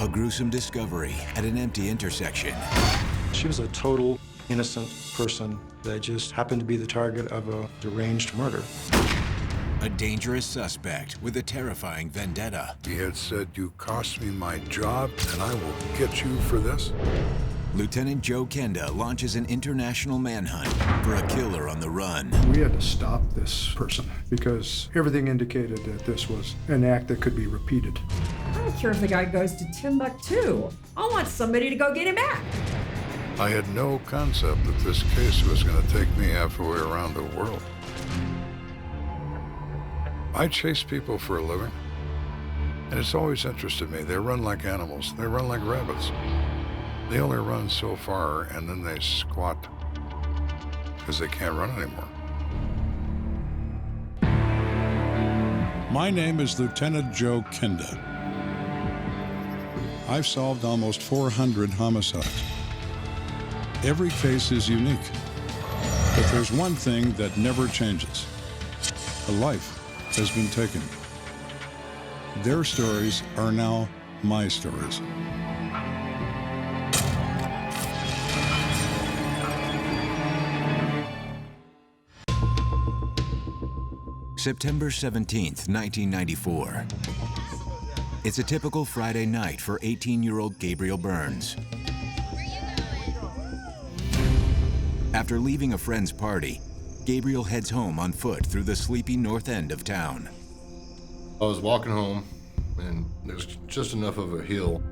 A gruesome discovery at an empty intersection. She was a total innocent person that just happened to be the target of a deranged murder. A dangerous suspect with a terrifying vendetta. He had said, "You cost me my job, and I will get you for this." Lieutenant Joe Kenda launches an international manhunt for a killer on the run. We had to stop this person because everything indicated that this was an act that could be repeated. I don't care if the guy goes to Timbuktu. I want somebody to go get him back. I had no concept that this case was going to take me halfway around the world. I chase people for a living, and it's always interested me. They run like animals. They run like rabbits. They only run so far, and then they squat because they can't run anymore. My name is Lieutenant Joe Kenda. I've solved almost 400 homicides. Every case is unique, but there's one thing that never changes. A life has been taken. Their stories are now my stories. September 17th, 1994. It's a typical Friday night for 18-year-old Gabriel Burns. After leaving a friend's party, Gabriel heads home on foot through the sleepy north end of town. I was walking home, and there's just enough of a hill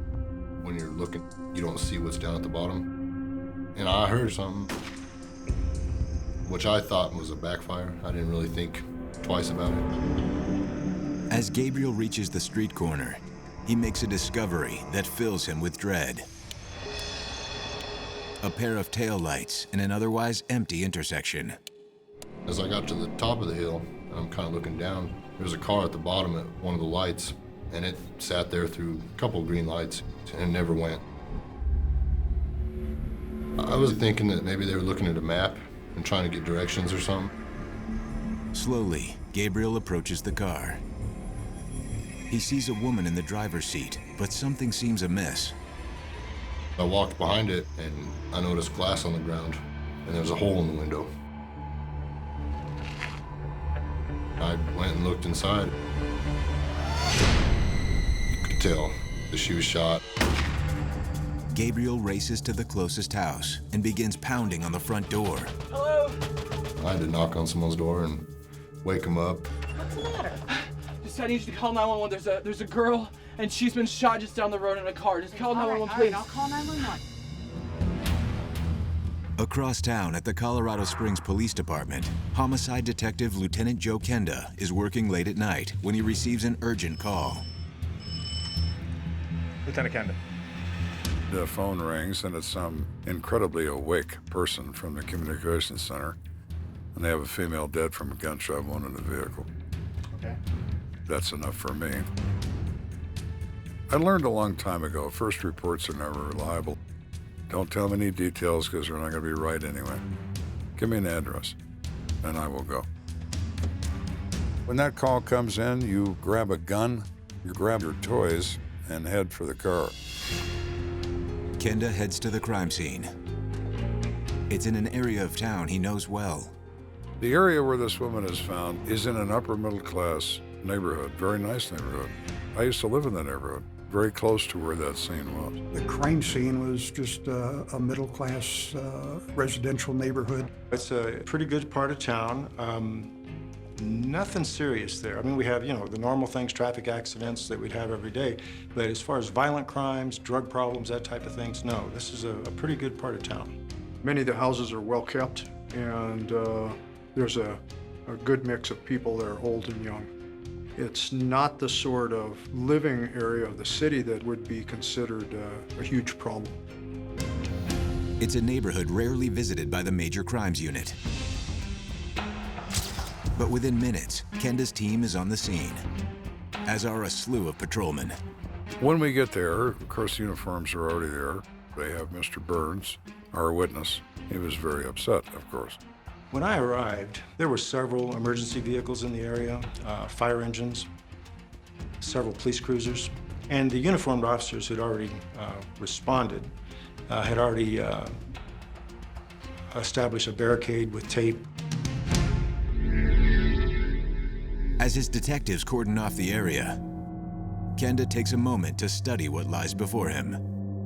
when you're looking, you don't see what's down at the bottom. And I heard something, which I thought was a backfire. I didn't really think twice about it. As Gabriel reaches the street corner, he makes a discovery that fills him with dread. A pair of taillights in an otherwise empty intersection. As I got to the top of the hill, I'm kind of looking down. There's a car at the bottom at one of the lights, and it sat there through a couple of green lights and never went. I was thinking that maybe they were looking at a map and trying to get directions or something. Slowly, Gabriel approaches the car. He sees a woman in the driver's seat, but something seems amiss. I walked behind it, and I noticed glass on the ground, and there was a hole in the window. I went and looked inside. You could tell that she was shot. Gabriel races to the closest house and begins pounding on the front door. Hello? I had to knock on someone's door and wake them up. What's the matter? Just I need you to call 911. There's a girl, and she's been shot just down the road in a car. Just call 911, please. I'll call 911. Across town at the Colorado Springs Police Department, homicide detective Lieutenant Joe Kenda is working late at night when he receives an urgent call. Lieutenant Kenda. The phone rings, and it's some incredibly awake person from the communications center, and they have a female dead from a gunshot wound in the vehicle. Okay. That's enough for me. I learned a long time ago, first reports are never reliable. Don't tell them any details because they're not going to be right anyway. Give me an address, and I will go. When that call comes in, you grab a gun, you grab your toys, and head for the car. Kenda heads to the crime scene. It's in an area of town he knows well. The area where this woman is found is in an upper middle class neighborhood, very nice neighborhood. I used to live in that neighborhood, very close to where that scene was. The crime scene was just a middle-class residential neighborhood. It's a pretty good part of town. Nothing serious there. I mean, we have, the normal things, traffic accidents that we'd have every day. But as far as violent crimes, drug problems, that type of things, no. This is a pretty good part of town. Many of the houses are well-kept, and there's a good mix of people that are old and young. It's not the sort of living area of the city that would be considered a huge problem. It's a neighborhood rarely visited by the Major Crimes Unit. But within minutes, Kenda's team is on the scene, as are a slew of patrolmen. When we get there, of course, the uniforms are already there. They have Mr. Burns, our witness. He was very upset, of course. When I arrived, there were several emergency vehicles in the area, fire engines, several police cruisers. And the uniformed officers had already responded, had already established a barricade with tape. As his detectives cordon off the area, Kenda takes a moment to study what lies before him.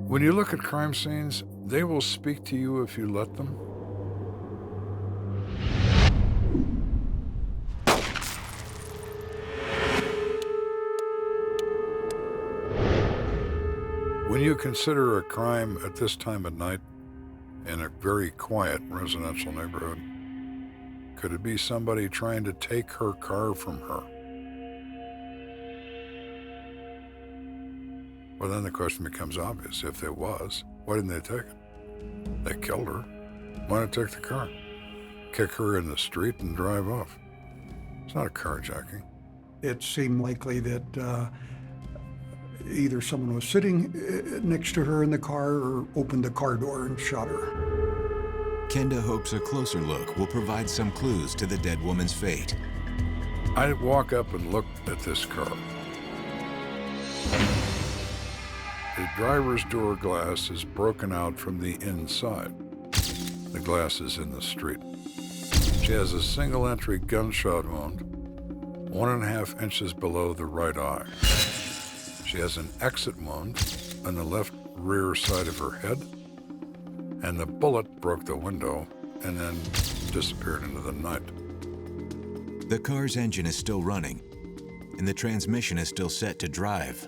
When you look at crime scenes, they will speak to you if you let them. When you consider a crime at this time of night in a very quiet residential neighborhood, could it be somebody trying to take her car from her? Well, then the question becomes obvious. If it was, why didn't they take it? They killed her. Why not take the car? Kick her in the street and drive off. It's not a carjacking. It seemed likely that either someone was sitting next to her in the car or opened the car door and shot her. Kenda hopes a closer look will provide some clues to the dead woman's fate. I walk up and look at this car. The driver's door glass is broken out from the inside. The glass is in the street. She has a single entry gunshot wound, 1.5 inches below the right eye. She has an exit wound on the left rear side of her head, and the bullet broke the window and then disappeared into the night. The car's engine is still running, and the transmission is still set to drive.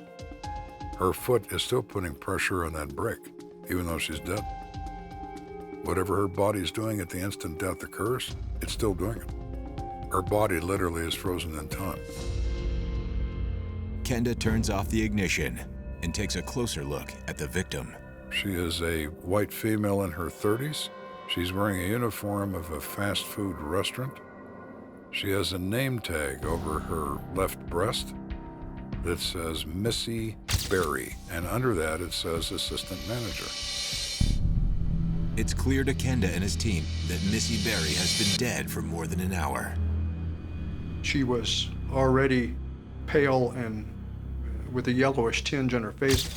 Her foot is still putting pressure on that brake, even though she's dead. Whatever her body's doing at the instant death occurs, it's still doing it. Her body literally is frozen in time. Kenda turns off the ignition and takes a closer look at the victim. She is a white female in her 30s. She's wearing a uniform of a fast food restaurant. She has a name tag over her left breast that says Missy Berry, and under that it says assistant manager. It's clear to Kenda and his team that Missy Berry has been dead for more than an hour. She was already pale and with a yellowish tinge on her face.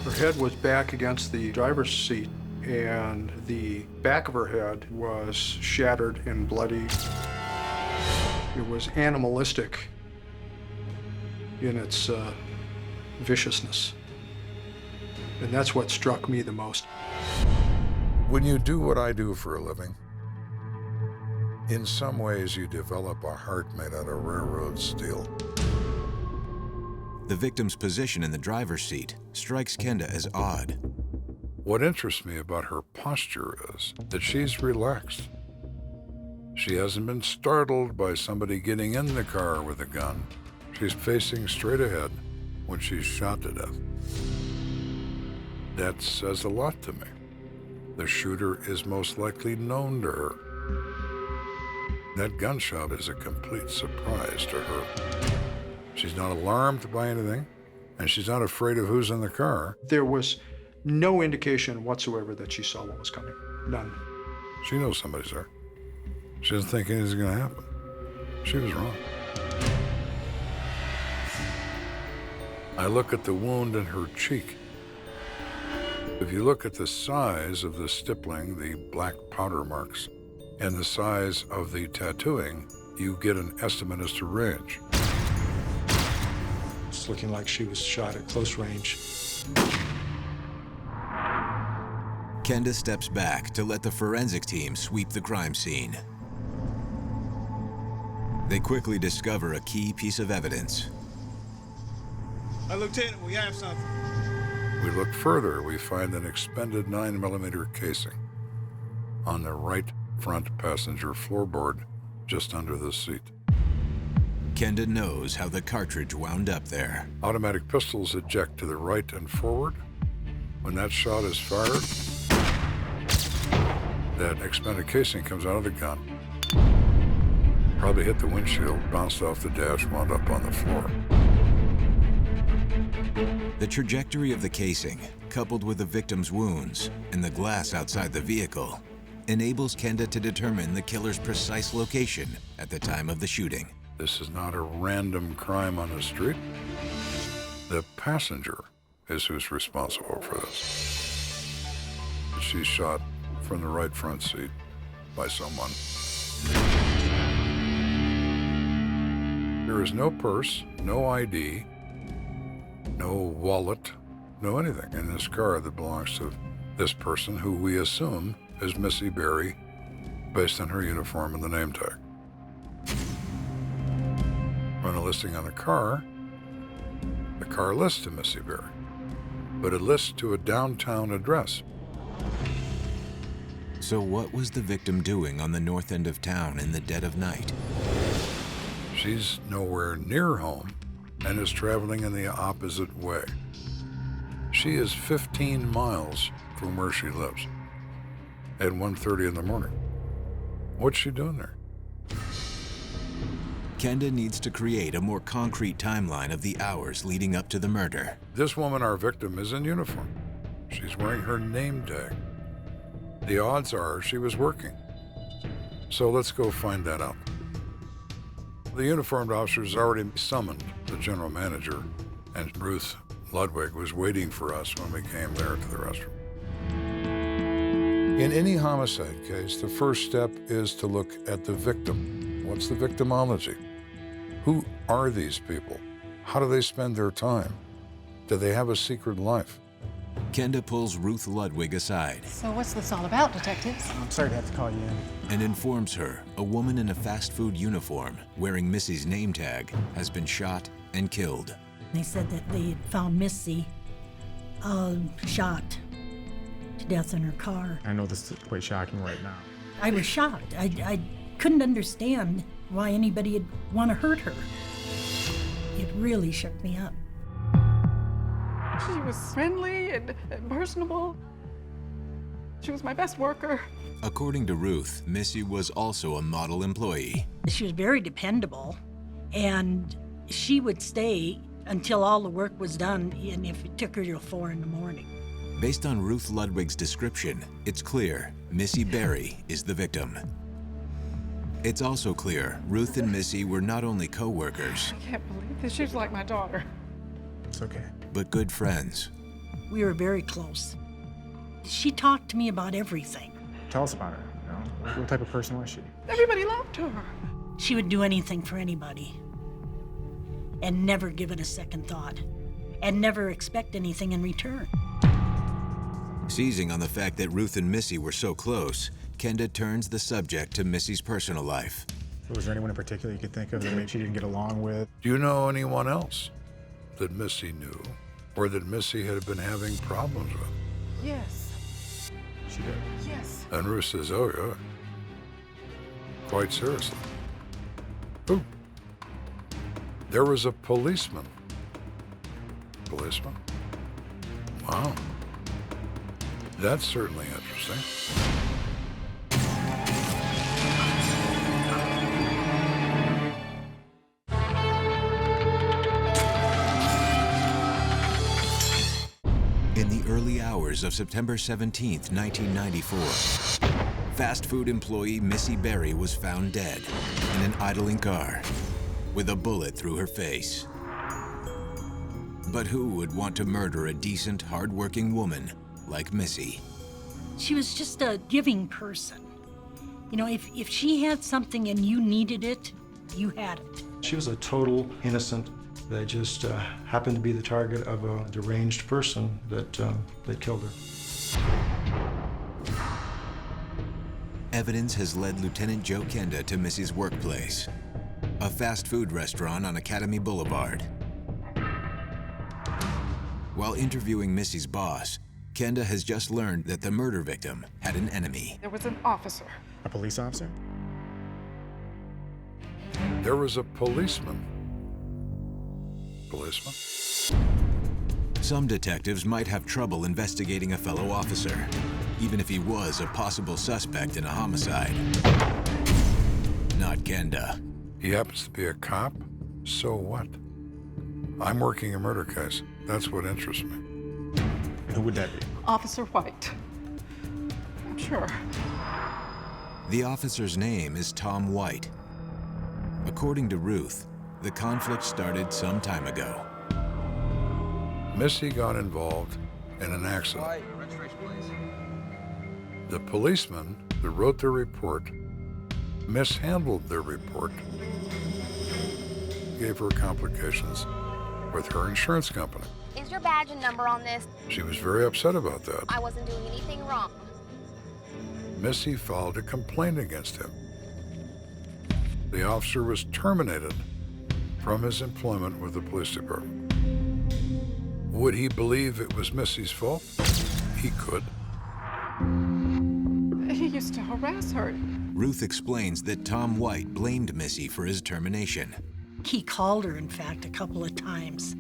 Her head was back against the driver's seat, and the back of her head was shattered and bloody. It was animalistic in its viciousness. And that's what struck me the most. When you do what I do for a living, in some ways you develop a heart made out of railroad steel. The victim's position in the driver's seat strikes Kenda as odd. What interests me about her posture is that she's relaxed. She hasn't been startled by somebody getting in the car with a gun. She's facing straight ahead when she's shot to death. That says a lot to me. The shooter is most likely known to her. That gunshot is a complete surprise to her. She's not alarmed by anything, and she's not afraid of who's in the car. There was no indication whatsoever that she saw what was coming. None. She knows somebody's there. She doesn't think anything's gonna happen. She was wrong. I look at the wound in her cheek. If you look at the size of the stippling, the black powder marks, and the size of the tattooing, you get an estimate as to range. It's looking like she was shot at close range. Kenda steps back to let the forensic team sweep the crime scene. They quickly discover a key piece of evidence. Lieutenant, we have something. We look further, we find an expended 9mm casing on the right front passenger floorboard, just under the seat. Kenda knows how the cartridge wound up there. Automatic pistols eject to the right and forward. When that shot is fired, that expended casing comes out of the gun, probably hit the windshield, bounced off the dash, wound up on the floor. The trajectory of the casing, coupled with the victim's wounds and the glass outside the vehicle, enables Kenda to determine the killer's precise location at the time of the shooting. This is not a random crime on the street. The passenger is who's responsible for this. She's shot from the right front seat by someone. There is no purse, no ID, no wallet, no anything in this car that belongs to this person who we assume is Missy Berry based on her uniform and the name tag. Run a listing on the car lists to Missy Berry, but it lists to a downtown address. So what was the victim doing on the north end of town in the dead of night? She's nowhere near home and is traveling in the opposite way. She is 15 miles from where she lives at 1:30 in the morning. What's she doing there? Kenda needs to create a more concrete timeline of the hours leading up to the murder. This woman, our victim, is in uniform. She's wearing her name tag. The odds are she was working. So let's go find that out. The uniformed officers already summoned the general manager, and Ruth Ludwig was waiting for us when we came there to the restroom. In any homicide case, the first step is to look at the victim. What's the victimology? Who are these people? How do they spend their time? Do they have a secret life? Kenda pulls Ruth Ludwig aside. So what's this all about, detectives? I'm sorry to have to call you in. And informs her a woman in a fast food uniform wearing Missy's name tag has been shot and killed. They said that they had found Missy shot to death in her car. I know this is quite shocking right now. I was shocked. I couldn't understand why anybody would want to hurt her. It really shook me up. She was friendly and personable. She was my best worker. According to Ruth, Missy was also a model employee. She was very dependable, and she would stay until all the work was done, and if it took her till 4 in the morning. Based on Ruth Ludwig's description, it's clear Missy Berry is the victim. It's also clear Ruth and Missy were not only co-workers, I can't believe this. She's like my daughter. It's okay. but good friends. We were very close. She talked to me about everything. Tell us about her. You know, what type of person was she? Everybody loved her. She would do anything for anybody and never give it a second thought and never expect anything in return. Seizing on the fact that Ruth and Missy were so close, Kenda turns the subject to Missy's personal life. Was there anyone in particular you could think of that maybe she didn't get along with? Do you know anyone else that Missy knew or that Missy had been having problems with? Yes. She did. Yes. And Ruth says, oh, yeah. Quite seriously. Who? There was a policeman. Policeman? Wow. That's certainly interesting. In the early hours of September 17th, 1994, fast food employee Missy Berry was found dead in an idling car with a bullet through her face. But who would want to murder a decent, hard-working woman like Missy? She was just a giving person. You know, if she had something and you needed it, you had it. She was a total innocent that just happened to be the target of a deranged person that killed her. Evidence has led Lieutenant Joe Kenda to Missy's workplace, a fast food restaurant on Academy Boulevard. While interviewing Missy's boss, Kenda has just learned that the murder victim had an enemy. There was an officer. A police officer? There was a policeman. Policeman? Some detectives might have trouble investigating a fellow officer, even if he was a possible suspect in a homicide. Not Kenda. He happens to be a cop? So what? I'm working a murder case. That's what interests me. And who would that be? Officer White. I'm sure. The officer's name is Tom White. According to Ruth, the conflict started some time ago. Missy got involved in an accident. The policeman that wrote the report mishandled their report, gave her complications with her insurance company. Is your badge and number on this? She was very upset about that. I wasn't doing anything wrong. Missy filed a complaint against him. The officer was terminated from his employment with the police department. Would he believe it was Missy's fault? He could. He used to harass her. Ruth explains that Tom White blamed Missy for his termination. He called her, in fact, a couple of times.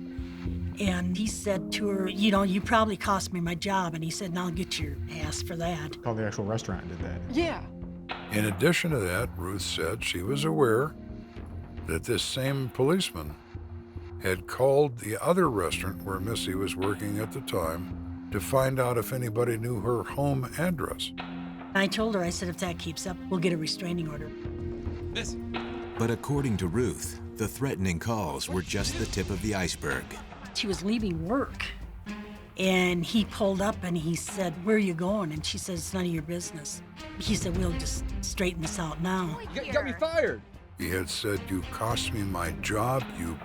And he said to her, you know, you probably cost me my job. And he said, now get your ass for that. Called the actual restaurant and did that. Yeah. In addition to that, Ruth said she was aware that this same policeman had called the other restaurant where Missy was working at the time to find out if anybody knew her home address. I told her, I said, if that keeps up, we'll get a restraining order. But according to Ruth, the threatening calls were just the tip of the iceberg. She was leaving work, and he pulled up and he said, where are you going? And she said, it's none of your business. He said, we'll just straighten this out now. You got me fired. He had said, you cost me my job, you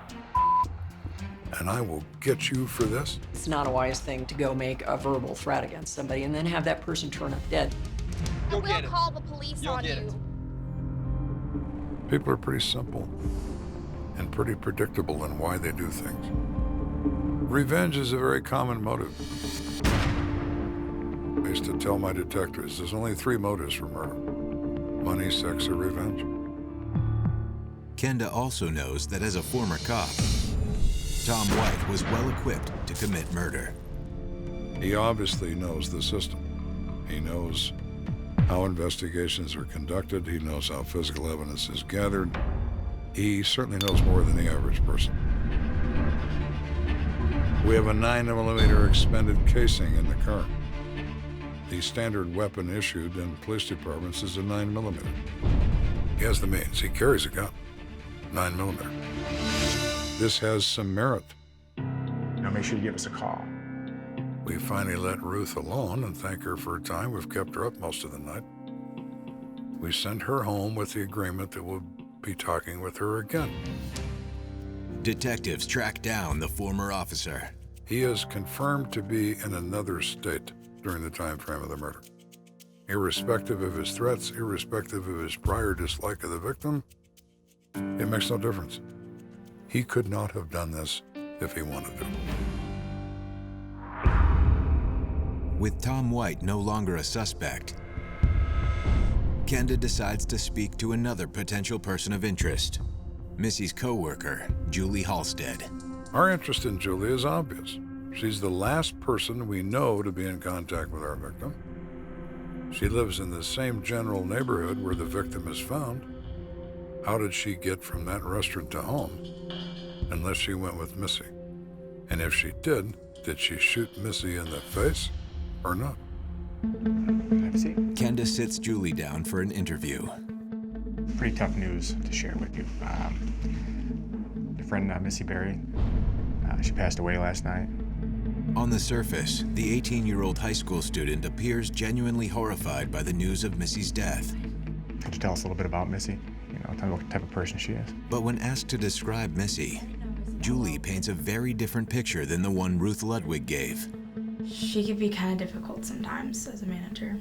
and I will get you for this. It's not a wise thing to go make a verbal threat against somebody and then have that person turn up dead. We'll call the police on you. People are pretty simple and pretty predictable in why they do things. Revenge is a very common motive. I used to tell my detectives, there's only 3 motives for murder: money, sex, or revenge. Kenda also knows that as a former cop, Tom White was well equipped to commit murder. He obviously knows the system. He knows how investigations are conducted. He knows how physical evidence is gathered. He certainly knows more than the average person. We have a 9mm expended casing in the car. The standard weapon issued in police departments is a 9mm. He has the means. He carries a gun, 9mm. This has some merit. Now make sure you give us a call. We finally let Ruth alone and thank her for her time. We've kept her up most of the night. We sent her home with the agreement that we'll be talking with her again. Detectives track down the former officer. He is confirmed to be in another state during the time frame of the murder. Irrespective of his threats, irrespective of his prior dislike of the victim, it makes no difference. He could not have done this if he wanted to. With Tom White no longer a suspect, Kenda decides to speak to another potential person of interest, Missy's co-worker, Julie Halstead. Our interest in Julie is obvious. She's the last person we know to be in contact with our victim. She lives in the same general neighborhood where the victim is found. How did she get from that restaurant to home? Unless she went with Missy. And if she did she shoot Missy in the face or not? Kenda sits Julie down for an interview. Pretty tough news to share with you. Your friend Missy Berry, she passed away last night. On the surface, the 18-year-old high school student appears genuinely horrified by the news of Missy's death. Could you tell us a little bit about Missy? You know, tell me what type of person she is. But when asked to describe Missy, Julie paints a very different picture than the one Ruth Ludwig gave. She could be kind of difficult sometimes as a manager.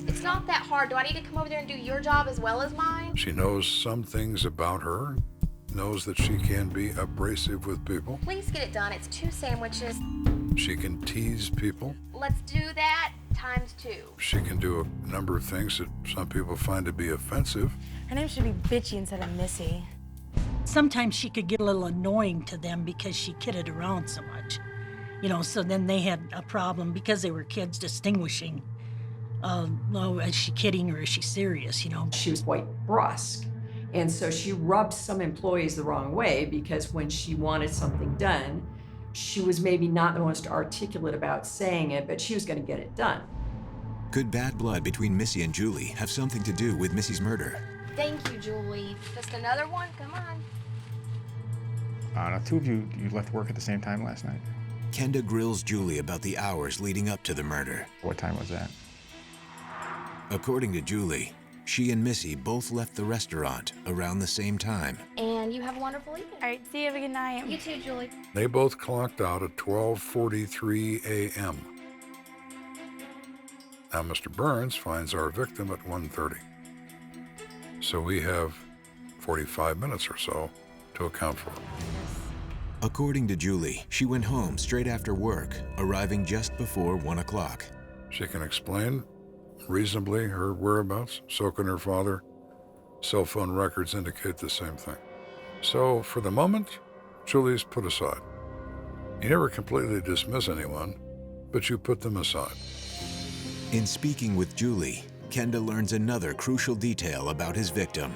It's not that hard. Do I need to come over there and do your job as well as mine? She knows some things about her, knows that she can be abrasive with people. Please get it done. It's 2 sandwiches. She can tease people. Let's do that ×2. She can do a number of things that some people find to be offensive. Her name should be Bitchy instead of Missy. Sometimes she could get a little annoying to them because she kidded around so much. You know, so then they had a problem because they were kids distinguishing, is she kidding or is she serious, you know? She was quite brusque. And so she rubbed some employees the wrong way because when she wanted something done, she was maybe not the most articulate about saying it, but she was going to get it done. Could bad blood between Missy and Julie have something to do with Missy's murder? Thank you, Julie. Just another one? Come on. Now, two of you left work at the same time last night? Kenda grills Julie about the hours leading up to the murder. What time was that? According to Julie, she and Missy both left the restaurant around the same time. And you have a wonderful evening. All right, see you. Have a good night. You too, Julie. They both clocked out at 12:43 a.m. Now, Mr. Burns finds our victim at 1:30. So we have 45 minutes or so to account for. According to Julie, she went home straight after work, arriving just before 1 o'clock. She can explain reasonably her whereabouts, so can her father. Cell phone records indicate the same thing. So, for the moment, Julie's put aside. You never completely dismiss anyone, but you put them aside. In speaking with Julie, Kenda learns another crucial detail about his victim.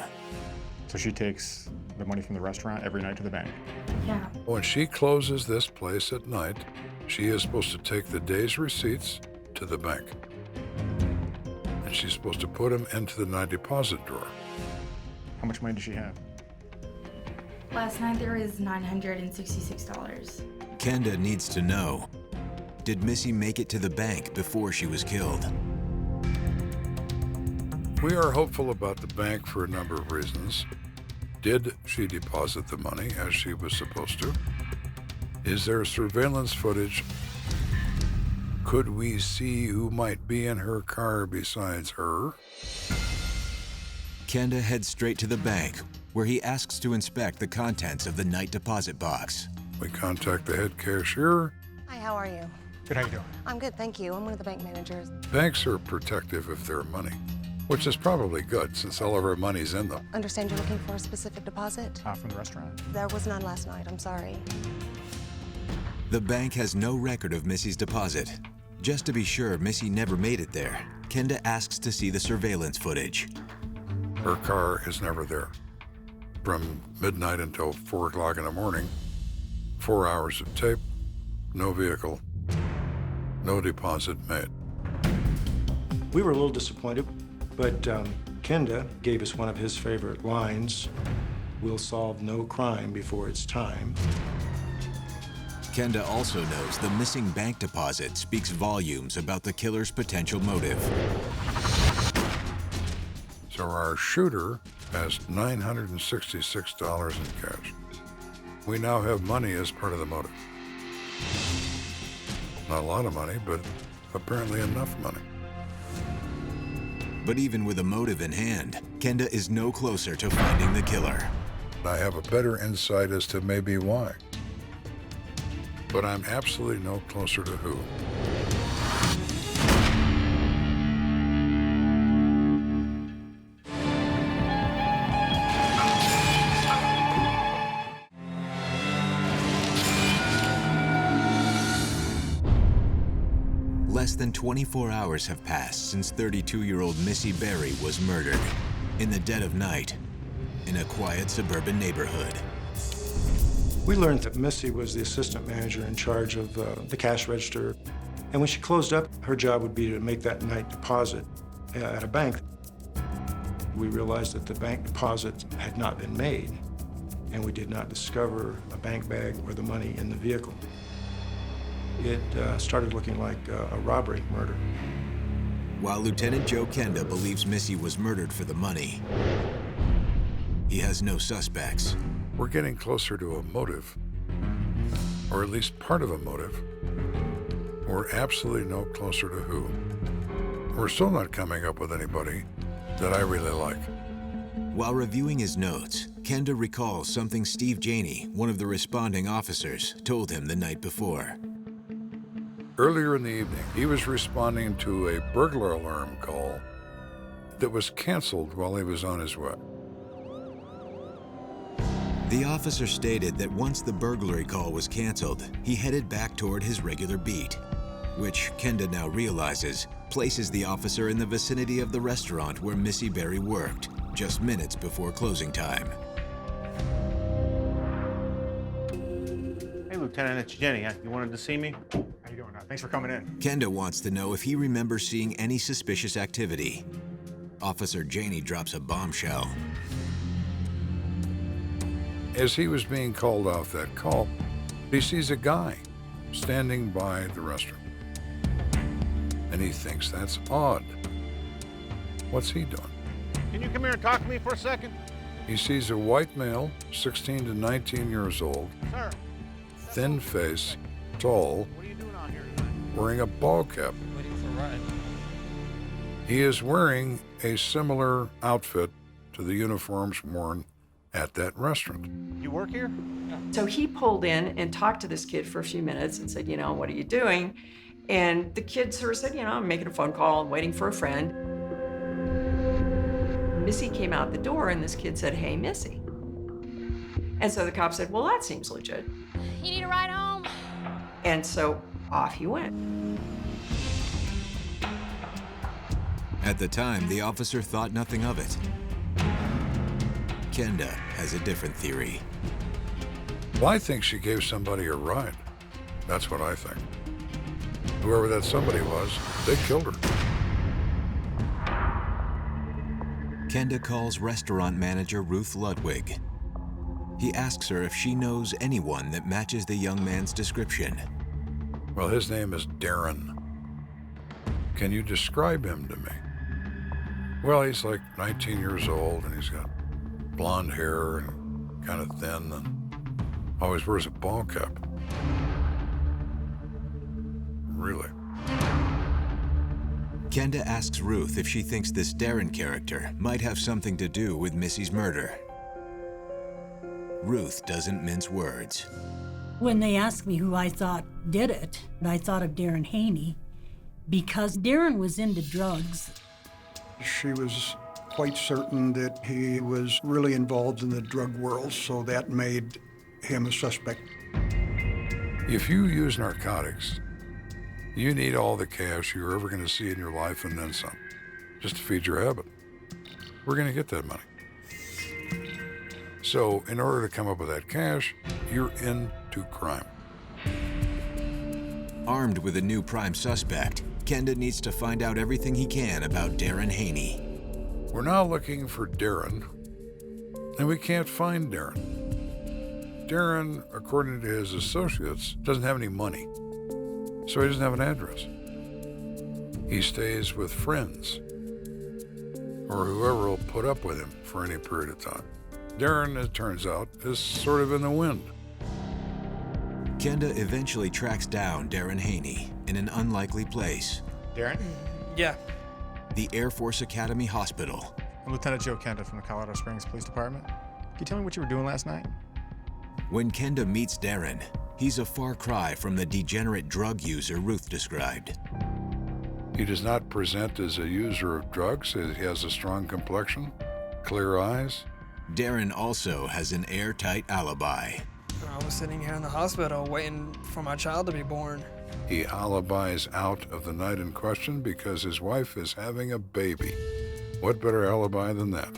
So she takes the money from the restaurant every night to the bank? Yeah. When she closes this place at night, she is supposed to take the day's receipts to the bank. And she's supposed to put them into the night deposit drawer. How much money does she have? Last night there was $966. Kenda needs to know, did Missy make it to the bank before she was killed? We are hopeful about the bank for a number of reasons. Did she deposit the money as she was supposed to? Is there surveillance footage? Could we see who might be in her car besides her? Kenda heads straight to the bank, where he asks to inspect the contents of the night deposit box. We contact the head cashier. Hi, how are you? Good, how you doing? I'm good, thank you. I'm one of the bank managers. Banks are protective of their money, which is probably good since all of our money's in them. Understand you're looking for a specific deposit? From the restaurant. There was none last night, I'm sorry. The bank has no record of Missy's deposit. Just to be sure Missy never made it there, Kenda asks to see the surveillance footage. Her car is never there. From midnight until 4 o'clock in the morning, 4 hours of tape, no vehicle, no deposit made. We were a little disappointed, but Kenda gave us one of his favorite lines, "We'll solve no crime before it's time." Kenda also knows the missing bank deposit speaks volumes about the killer's potential motive. So our shooter has $966 in cash. We now have money as part of the motive. Not a lot of money, but apparently enough money. But even with a motive in hand, Kenda is no closer to finding the killer. I have a better insight as to maybe why. But I'm absolutely no closer to who. Less than 24 hours have passed since 32-year-old Missy Berry was murdered in the dead of night in a quiet suburban neighborhood. We learned that Missy was the assistant manager in charge of the cash register. And when she closed up, her job would be to make that night deposit at a bank. We realized that the bank deposit had not been made, and we did not discover a bank bag or the money in the vehicle. It started looking like a robbery murder. While Lieutenant Joe Kenda believes Missy was murdered for the money, he has no suspects. We're getting closer to a motive, or at least part of a motive. We're absolutely no closer to who. We're still not coming up with anybody that I really like. While reviewing his notes, Kenda recalls something Steve Janey, one of the responding officers, told him the night before. Earlier in the evening, he was responding to a burglar alarm call that was canceled while he was on his way. The officer stated that once the burglary call was canceled, he headed back toward his regular beat, which Kenda now realizes places the officer in the vicinity of the restaurant where Missy Berry worked, just minutes before closing time. Hey, Lieutenant, it's Jenny. You wanted to see me? How you doing? Thanks for coming in. Kenda wants to know if he remembers seeing any suspicious activity. Officer Janey drops a bombshell. As he was being called off that call, he sees a guy standing by the restaurant. And he thinks that's odd. What's he doing? Can you come here and talk to me for a second? He sees a white male, 16 to 19 years old, Sir. thin face, tall, What are you doing out here tonight? wearing a ball cap. Waiting for a ride. He is wearing a similar outfit to the uniforms worn at that restaurant. You work here? So he pulled in and talked to this kid for a few minutes and said, what are you doing? And the kid sort of said, I'm making a phone call, I'm waiting for a friend. Missy came out the door and this kid said, hey, Missy. And so the cop said, well, that seems legit. You need a ride home? And so off he went. At the time, the officer thought nothing of it. Kenda has a different theory. Well, I think she gave somebody a ride. That's what I think. Whoever that somebody was, they killed her. Kenda calls restaurant manager Ruth Ludwig. He asks her if she knows anyone that matches the young man's description. Well, his name is Darren. Can you describe him to me? Well, he's like 19 years old, and he's got blonde hair and kind of thin, and always wears a ball cap. Really? Kenda asks Ruth if she thinks this Darren character might have something to do with Missy's murder. Ruth doesn't mince words. When they asked me who I thought did it, I thought of Darren Haney because Darren was into drugs. She was quite certain that he was really involved in the drug world, so that made him a suspect. If you use narcotics, you need all the cash you're ever going to see in your life and then some, just to feed your habit. We're going to get that money. So in order to come up with that cash, you're into crime. Armed with a new prime suspect, Kenda needs to find out everything he can about Darren Haney. We're now looking for Darren, and we can't find Darren. Darren, according to his associates, doesn't have any money, so he doesn't have an address. He stays with friends, or whoever will put up with him for any period of time. Darren, it turns out, is sort of in the wind. Kenda eventually tracks down Darren Haney in an unlikely place. Darren? Yeah. The Air Force Academy Hospital. I'm Lieutenant Joe Kenda from the Colorado Springs Police Department. Can you tell me what you were doing last night? When Kenda meets Darren, he's a far cry from the degenerate drug user Ruth described. He does not present as a user of drugs. He has a strong complexion, clear eyes. Darren also has an airtight alibi. I was sitting here in the hospital waiting for my child to be born. He alibis out of the night in question because his wife is having a baby. What better alibi than that?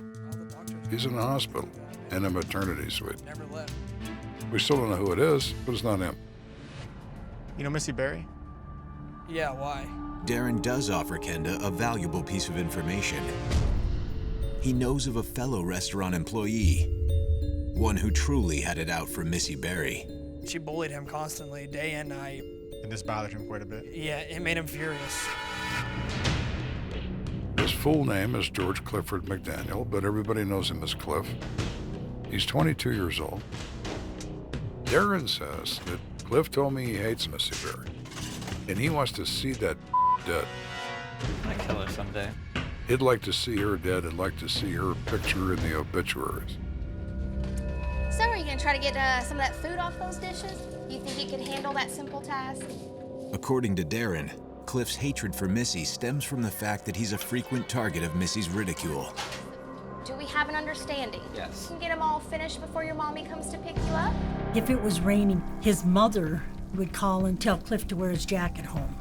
He's in a hospital, in a maternity suite. Never left. We still don't know who it is, but it's not him. You know Missy Berry? Yeah, why? Darren does offer Kenda a valuable piece of information. He knows of a fellow restaurant employee, one who truly had it out for Missy Berry. She bullied him constantly, day and night. And this bothered him quite a bit. Yeah, it made him furious. His full name is George Clifford McDaniel, but everybody knows him as Cliff. He's 22 years old. Darren says that Cliff told me he hates Missy Berry, and he wants to see that dead. I'm gonna kill her someday. He'd like to see her dead and like to see her picture in the obituaries. So are you gonna try to get some of that food off those dishes? You think you could handle that simple task? According to Darren, Cliff's hatred for Missy stems from the fact that he's a frequent target of Missy's ridicule. Do we have an understanding? Yes. You can get them all finished before your mommy comes to pick you up? If it was raining, his mother would call and tell Cliff to wear his jacket home.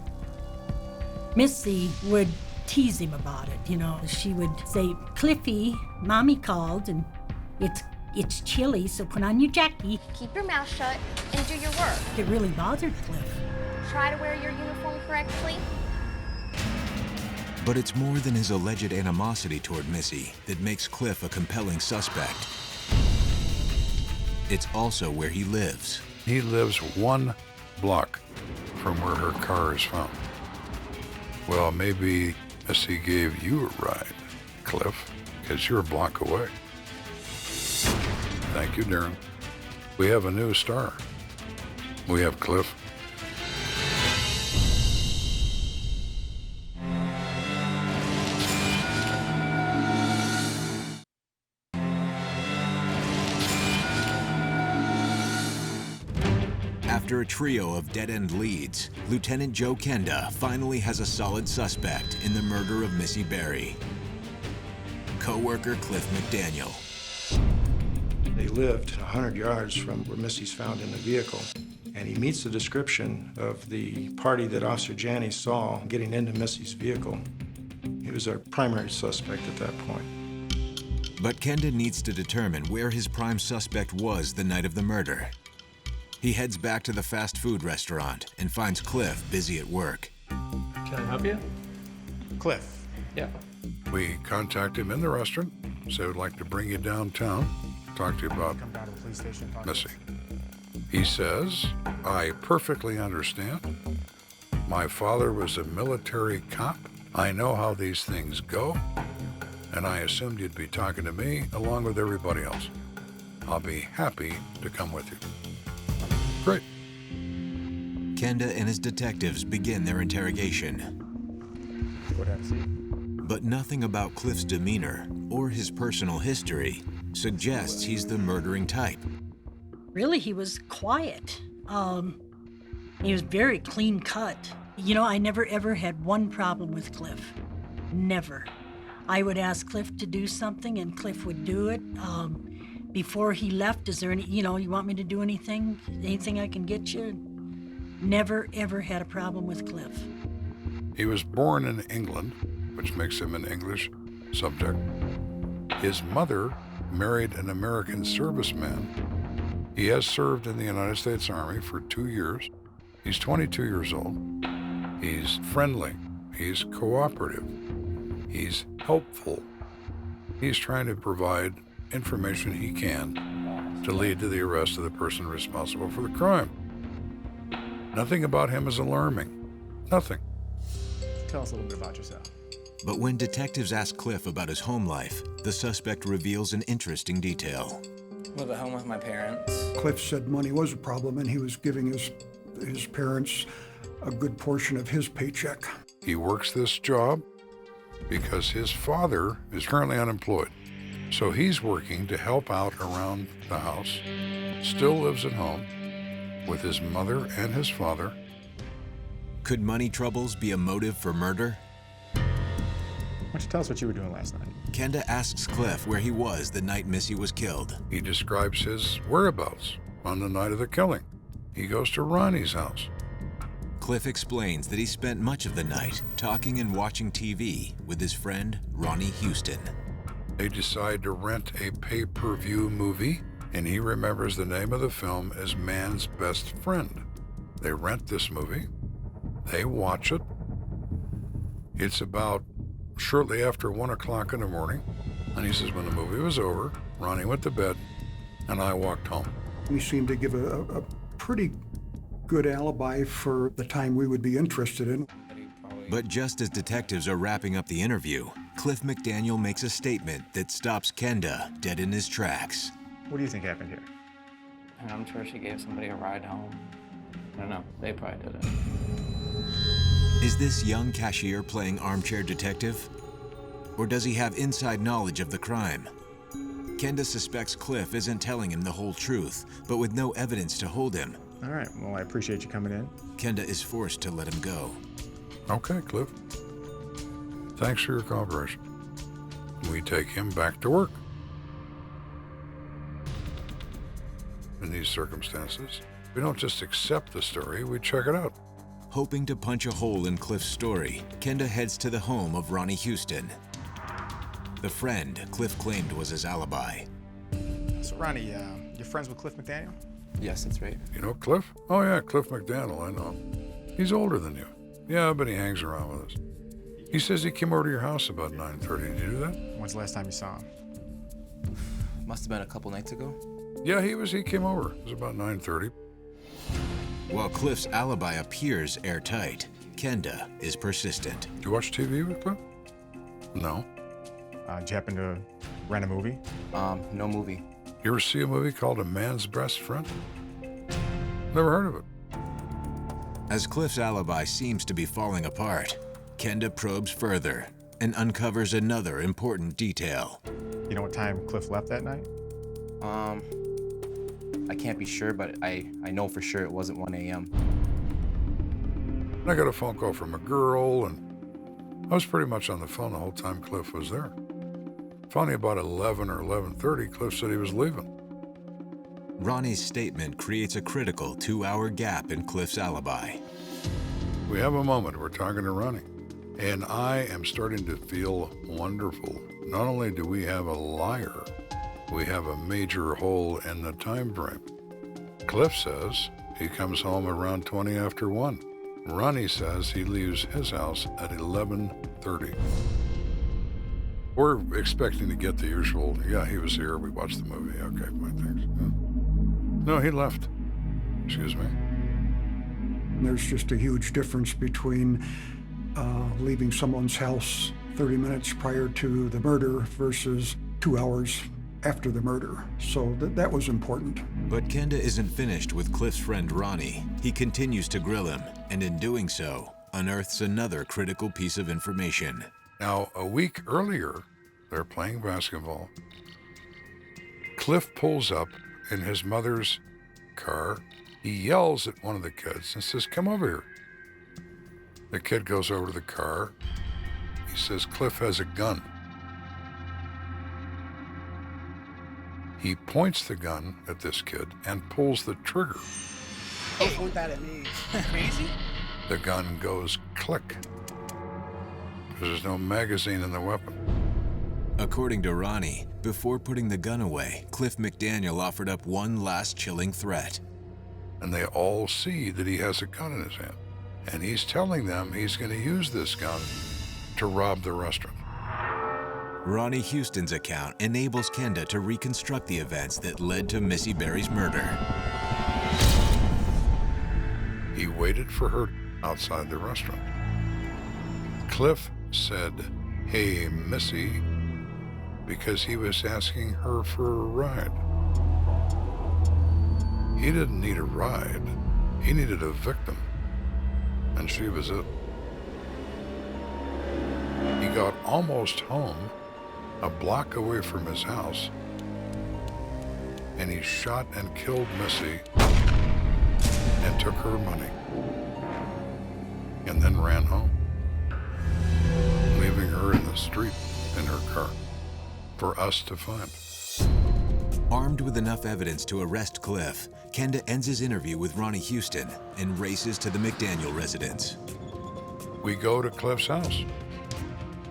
Missy would tease him about it, She would say, Cliffy, Mommy called and it's chilly, so put on your jacket. Keep your mouth shut and do your work. It really bothered Cliff. Try to wear your uniform correctly. But it's more than his alleged animosity toward Missy that makes Cliff a compelling suspect. It's also where he lives. He lives 1 block from where her car is found. Well, maybe Missy gave you a ride, Cliff, because you're a block away. Thank you, Darren. We have a new star. We have Cliff. After a trio of dead-end leads, Lieutenant Joe Kenda finally has a solid suspect in the murder of Missy Berry. Co-worker Cliff McDaniel. They lived 100 yards from where Missy's found in the vehicle, and he meets the description of the party that Officer Janney saw getting into Missy's vehicle. He was our primary suspect at that point. But Kenda needs to determine where his prime suspect was the night of the murder. He heads back to the fast food restaurant and finds Cliff busy at work. Can I help you? Cliff. Yeah. We contact him in the restaurant, say we'd like to bring you downtown, talk to you about Come down to the police station. Missy. He says, I perfectly understand. My father was a military cop. I know how these things go, and I assumed you'd be talking to me along with everybody else. I'll be happy to come with you. Great. Kenda and his detectives begin their interrogation. What have you seen? But nothing about Cliff's demeanor or his personal history suggests he's the murdering type. Really, he was quiet. He was very clean cut. You know, I never ever had one problem with Cliff. Never. I would ask Cliff to do something and Cliff would do it. Before he left, is there any, you want me to do anything? Anything I can get you? Never ever had a problem with Cliff. He was born in England, which makes him an English subject. His mother married an American serviceman. He has served in the United States Army for 2 years. He's 22 years old. He's friendly. He's cooperative. He's helpful. He's trying to provide information he can to lead to the arrest of the person responsible for the crime. Nothing about him is alarming. Nothing. Tell us a little bit about yourself. But when detectives ask Cliff about his home life, the suspect reveals an interesting detail. Live at home with my parents. Cliff said money was a problem, and he was giving his parents a good portion of his paycheck. He works this job because his father is currently unemployed. So he's working to help out around the house, still lives at home with his mother and his father. Could money troubles be a motive for murder? Why don't you tell us what you were doing last night? Kenda asks Cliff where he was the night Missy was killed. He describes his whereabouts on the night of the killing. He goes to Ronnie's house. Cliff explains that he spent much of the night talking and watching TV with his friend, Ronnie Houston. They decide to rent a pay-per-view movie, and he remembers the name of the film as Man's Best Friend. They rent this movie. They watch it. It's about shortly after 1 o'clock in the morning, and he says when the movie was over, Ronnie went to bed, and I walked home. He seemed to give a pretty good alibi for the time we would be interested in. But just as detectives are wrapping up the interview, Cliff McDaniel makes a statement that stops Kenda dead in his tracks. What do you think happened here? I'm sure she gave somebody a ride home. I don't know. They probably did it. Is this young cashier playing armchair detective? Or does he have inside knowledge of the crime? Kenda suspects Cliff isn't telling him the whole truth, but with no evidence to hold him. All right, well, I appreciate you coming in. Kenda is forced to let him go. Okay, Cliff. Thanks for your cooperation. We take him back to work. In these circumstances, we don't just accept the story, we check it out. Hoping to punch a hole in Cliff's story, Kenda heads to the home of Ronnie Houston, the friend Cliff claimed was his alibi. So, Ronnie, you're friends with Cliff McDaniel? Yes, that's right. You know Cliff? Oh yeah, Cliff McDaniel, I know. He's older than you. Yeah, but he hangs around with us. He says he came over to your house about 9:30. Did you do that? When's the last time you saw him? Must have been a couple nights ago. Yeah, he came over. It was about 9:30. While Cliff's alibi appears airtight, Kenda is persistent. Did you watch TV with Cliff? No. Did you happen to rent a movie? No movie. You ever see a movie called A Man's Best Friend? Never heard of it. As Cliff's alibi seems to be falling apart, Kenda probes further and uncovers another important detail. You know what time Cliff left that night? I can't be sure, but I know for sure it wasn't 1 a.m. I got a phone call from a girl, and I was pretty much on the phone the whole time Cliff was there. Finally, about 11 or 11:30, Cliff said he was leaving. Ronnie's statement creates a critical 2-hour gap in Cliff's alibi. We have a moment. We're talking to Ronnie, and I am starting to feel wonderful. Not only do we have a liar, we have a major hole in the time frame. Cliff says he comes home around 20 after 1. Ronnie says he leaves his house at 11:30. We're expecting to get the usual, yeah, he was here, we watched the movie, okay, fine, thanks. No, he left. Excuse me. There's just a huge difference between leaving someone's house 30 minutes prior to the murder versus 2 hours after the murder. So that was important. But Kenda isn't finished with Cliff's friend Ronnie. He continues to grill him, and in doing so, unearths another critical piece of information. Now, a week earlier, they're playing basketball. Cliff pulls up in his mother's car. He yells at one of the kids and says, "Come over here." The kid goes over to the car. He says, "Cliff has a gun." He points the gun at this kid and pulls the trigger. Don't point that at me. Crazy? The gun goes click, because there's no magazine in the weapon. According to Ronnie, before putting the gun away, Cliff McDaniel offered up one last chilling threat. And they all see that he has a gun in his hand. And he's telling them he's going to use this gun to rob the restaurant. Ronnie Houston's account enables Kenda to reconstruct the events that led to Missy Berry's murder. He waited for her outside the restaurant. Cliff said, "Hey, Missy," because he was asking her for a ride. He didn't need a ride. He needed a victim. And she was it. He got almost home, a block away from his house, and he shot and killed Missy and took her money, and then ran home, leaving her in the street in her car for us to find. Armed with enough evidence to arrest Cliff, Kenda ends his interview with Ronnie Houston and races to the McDaniel residence. We go to Cliff's house.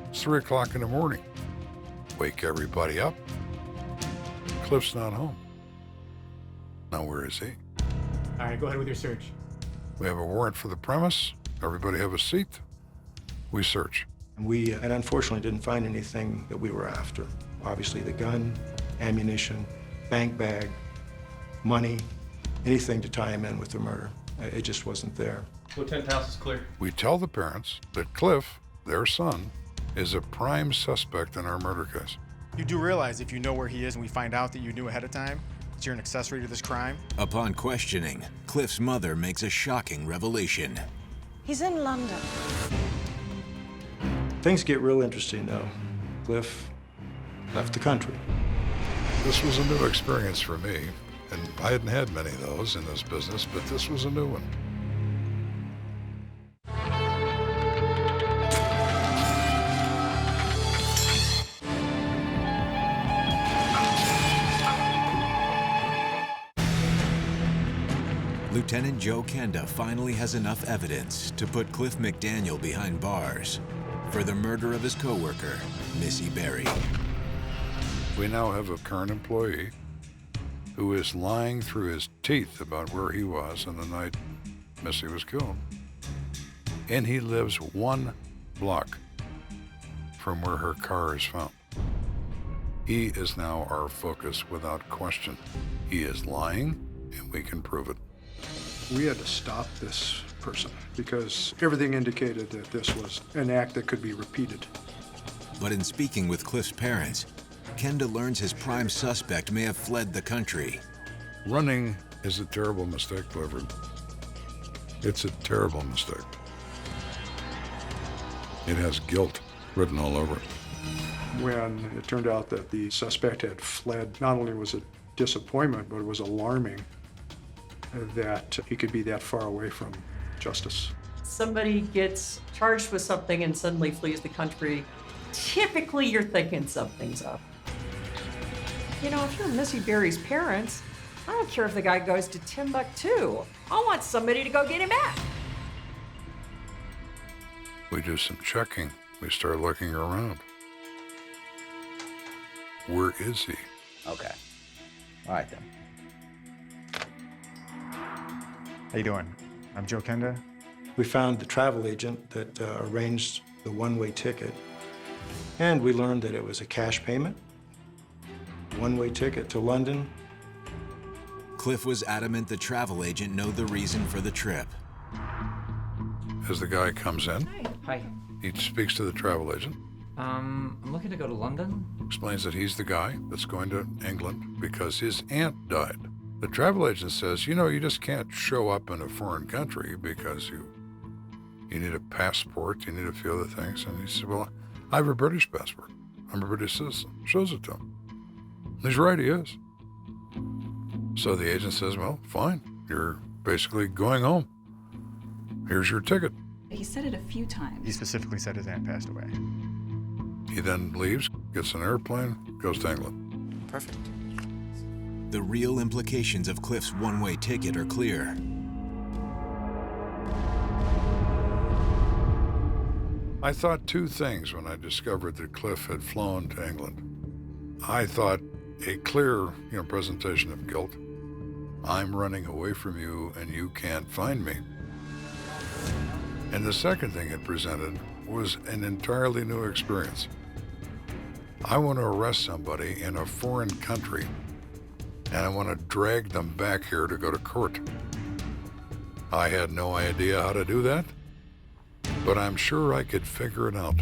It's 3 o'clock in the morning. Wake everybody up. Cliff's not home. Now where is he? All right, go ahead with your search. We have a warrant for the premise. Everybody have a seat. We search. We unfortunately didn't find anything that we were after. Obviously the gun, ammunition, bank bag, money, anything to tie him in with the murder. It just wasn't there. Lieutenant House is clear. We tell the parents that Cliff, their son, is a prime suspect in our murder case. You do realize if you know where he is and we find out that you knew ahead of time, that you're an accessory to this crime? Upon questioning, Cliff's mother makes a shocking revelation. He's in London. Things get real interesting though. Cliff left the country. This was a new experience for me, and I hadn't had many of those in this business, but this was a new one. Lieutenant Joe Kenda finally has enough evidence to put Cliff McDaniel behind bars for the murder of his coworker, Missy Berry. We now have a current employee who is lying through his teeth about where he was on the night Missy was killed. And he lives 1 block from where her car is found. He is now our focus without question. He is lying, and we can prove it. We had to stop this person because everything indicated that this was an act that could be repeated. But in speaking with Cliff's parents, Kenda learns his prime suspect may have fled the country. Running is a terrible mistake, Clifford. It's a terrible mistake. It has guilt written all over it. When it turned out that the suspect had fled, not only was it disappointment, but it was alarming that he could be that far away from justice. Somebody gets charged with something and suddenly flees the country. Typically, you're thinking something's up. You know, if you're Missy Berry's parents, I don't care if the guy goes to Timbuktu. I want somebody to go get him back. We do some checking. We start looking around. Where is he? Okay. All right, then. How you doing? I'm Joe Kenda. We found the travel agent that arranged the one-way ticket, and we learned that it was a cash payment, one-way ticket to London. Cliff was adamant the travel agent know the reason for the trip. As the guy comes in, Hi. he speaks to the travel agent, I'm looking to go to London. explains that he's the guy that's going to England because his aunt died. The travel agent says, you know, you just can't show up in a foreign country because you need a passport, you need a few other things. And he said, well, I have a British passport. I'm a British citizen. Shows it to him. And he's right, he is. So the agent says, well, fine. You're basically going home. Here's your ticket. He said it a few times. He specifically said his aunt passed away. He then leaves, gets an airplane, goes to England. Perfect. The real implications of Cliff's one-way ticket are clear. I thought two things when I discovered that Cliff had flown to England. I thought a clear, presentation of guilt. I'm running away from you and you can't find me. And the second thing it presented was an entirely new experience. I want to arrest somebody in a foreign country and I want to drag them back here to go to court. I had no idea how to do that, but I'm sure I could figure it out.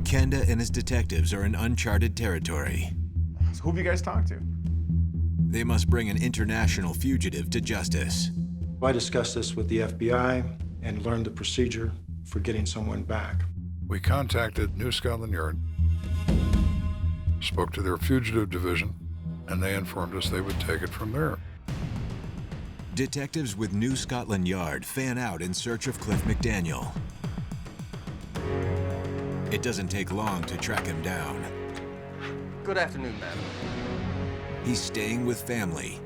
Kenda and his detectives are in uncharted territory. So who have you guys talked to? They must bring an international fugitive to justice. I discussed this with the FBI and learned the procedure for getting someone back. We contacted New Scotland Yard, spoke to their fugitive division, and they informed us they would take it from there. Detectives with New Scotland Yard fan out in search of Cliff McDaniel. It doesn't take long to track him down. Good afternoon, madam. He's staying with family,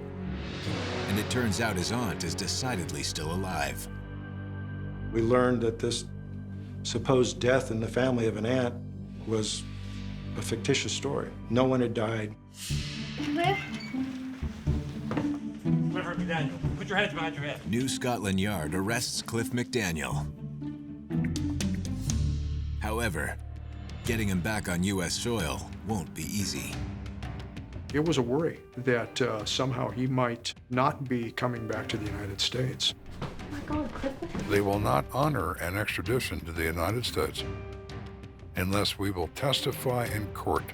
and it turns out his aunt is decidedly still alive. We learned that this supposed death in the family of an aunt was a fictitious story. No one had died. Cliff? Clifford McDaniel, put your hands behind your head. New Scotland Yard arrests Cliff McDaniel. However, getting him back on U.S. soil won't be easy. It was a worry that somehow he might not be coming back to the United States. Oh my God, Clifford. They will not honor an extradition to the United States unless we will testify in court.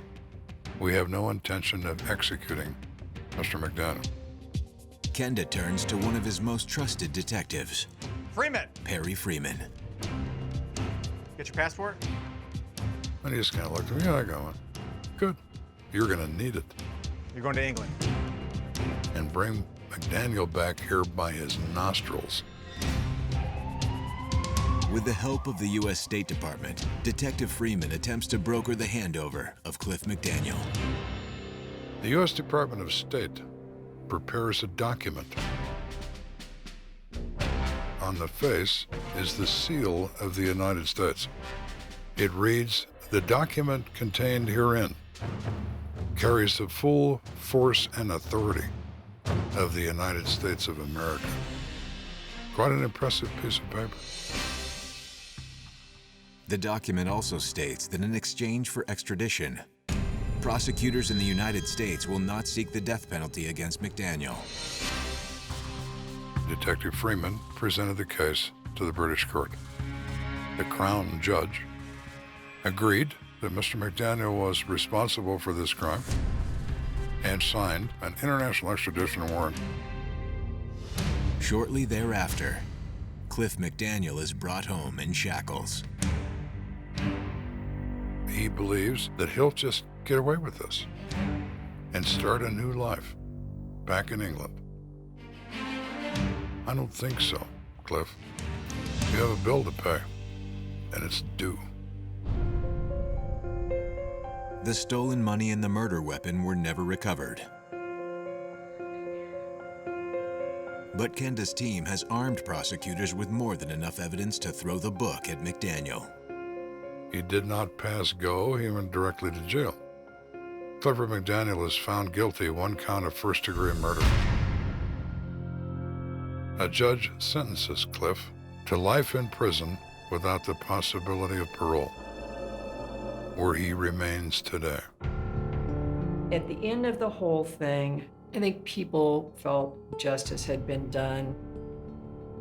We have no intention of executing Mr. McDaniel. Kenda turns to one of his most trusted detectives, Freeman! Perry Freeman. Get your passport? And he just kind of looked at me, yeah, I got one. Good. You're going to need it. You're going to England. And bring McDaniel back here by his nostrils. With the help of the U.S. State Department, Detective Freeman attempts to broker the handover of Cliff McDaniel. The U.S. Department of State prepares a document. On the face is the seal of the United States. It reads, "The document contained herein carries the full force and authority of the United States of America." Quite an impressive piece of paper. The document also states that in exchange for extradition, prosecutors in the United States will not seek the death penalty against McDaniel. Detective Freeman presented the case to the British court. The Crown judge agreed that Mr. McDaniel was responsible for this crime and signed an international extradition warrant. Shortly thereafter, Cliff McDaniel is brought home in shackles. He believes that he'll just get away with this and start a new life back in England. I don't think so, Cliff. You have a bill to pay, and it's due. The stolen money and the murder weapon were never recovered. But Kenda's team has armed prosecutors with more than enough evidence to throw the book at McDaniel. He did not pass go. He went directly to jail. Clifford McDaniel is found guilty of 1 count of first-degree murder. A judge sentences Cliff to life in prison without the possibility of parole, where he remains today. At the end of the whole thing, I think people felt justice had been done.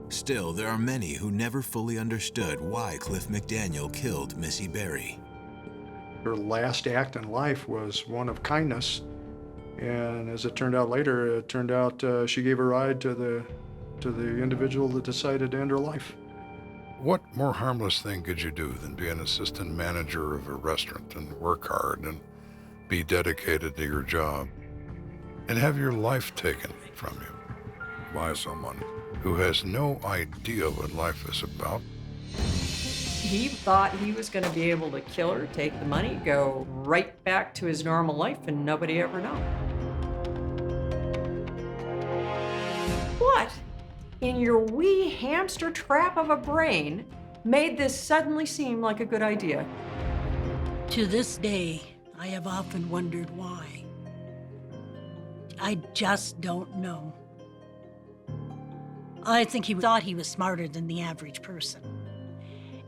Still, there are many who never fully understood why Cliff McDaniel killed Missy Berry. Her last act in life was one of kindness, and as it turned out later, she gave a ride to the individual that decided to end her life. What more harmless thing could you do than be an assistant manager of a restaurant and work hard and be dedicated to your job and have your life taken from you by someone who has no idea what life is about? He thought he was going to be able to kill her, take the money, go right back to his normal life, and nobody ever know. What in your wee hamster trap of a brain made this suddenly seem like a good idea? To this day, I have often wondered why. I just don't know. I think he thought he was smarter than the average person.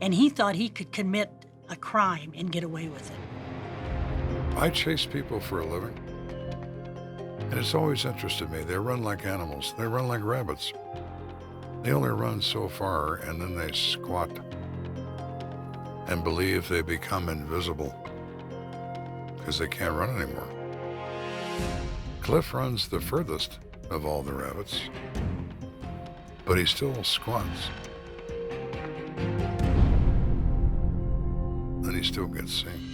And he thought he could commit a crime and get away with it. I chase people for a living, and it's always interested me. They run like animals. They run like rabbits. They only run so far, and then they squat and believe they become invisible because they can't run anymore. Cliff runs the furthest of all the rabbits, but he still squats. And he still gets seen.